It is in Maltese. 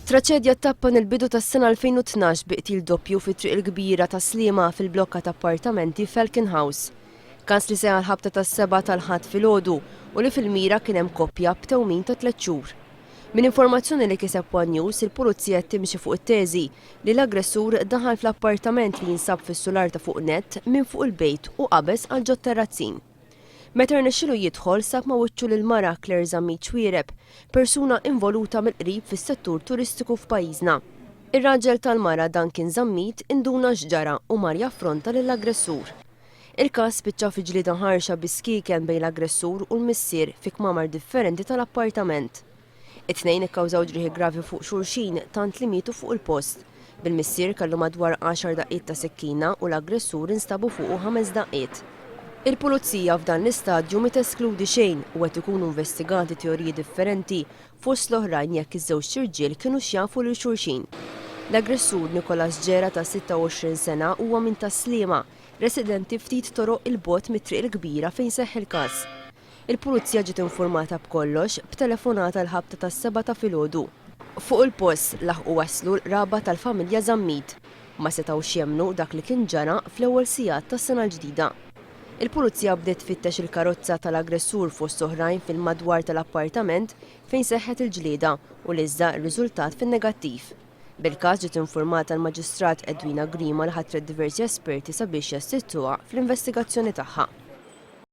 Traċedja tappan il-bidu tas-sena 2012 biqtil doppju fit-triq il-kbira ta' Sliema fil-blokka ta' appartamenti Falcon House. Kans li seħal ħabta tas-7 tal-ħadd filgħodu u li fil-mira kien hemm koppja b'tewmin ta' 3 xhur. Min informazzjoni li kiseb One News, il-pulizija timxi fuq it-teżi li l-aggressur daħal fl-appartament li jinsab fis-sular ta' fuq net minn fuq il-bejt u qabeż għal ġod terrazzin. Meta rnexxielu jidħol sab ma' wiċċu lil mara Claire Zammit Xwiereb, persuna involuta mill-qrib fis-settur turistiku f'pajjiżna. Ir-raġel tal-mara Duncan Zammit induna x'ġara u mar jaffronta lill-aggressur. Il-każ spiċċa fi ġlieda ħarxa biskieken bejn l-aggressur u l-missier fi kmamar differenti tal-appartament. It-tnejn ikkawżaw ġrieħi gravi fuq xulxin tant li mietu fuq il-post. Bil-missier kellu madwar 10 daqqiet ta' sekkina u l-aggressur instabu fuqu 5 daqqiet. Il-pulizija f'dan l-istadju ma teskludi xejn u qed ikunu investigati teoriji differenti fost l-oħrajn jekk iż-żewġ irġiel kienu xjafu lil xulxin. L-aggressur Nicolas Ġera ta' 26 sena huwa minn ta' Sliema, residenti ftit toroq il-bogħod mit-triq il-kbira fejn seħħ il-każ. Il-pulizija ġiet informata b'kollox b'telefonata l-ħabta tas-7 ta' filgħodu. Fuq il-post laħqu waslu l-raba tal-familja Zammit. Ma setgħux jemmnu dak li kien ġara fl-ewwel sigħat tas-sena l-ġdida. Il-pulizija bdiet tfittex il-karozza tal-aggressur fost oħrajn fil-madwar tal-appartament fejn seħħet il-ġlieda u liżża r-riżultat fin-negattiv. Bil-każ ġiet informata l-Maġistrat Edwina Grima li ħatret diversi esperti sabiex jassistuha fl-investigazzjoni tagħha.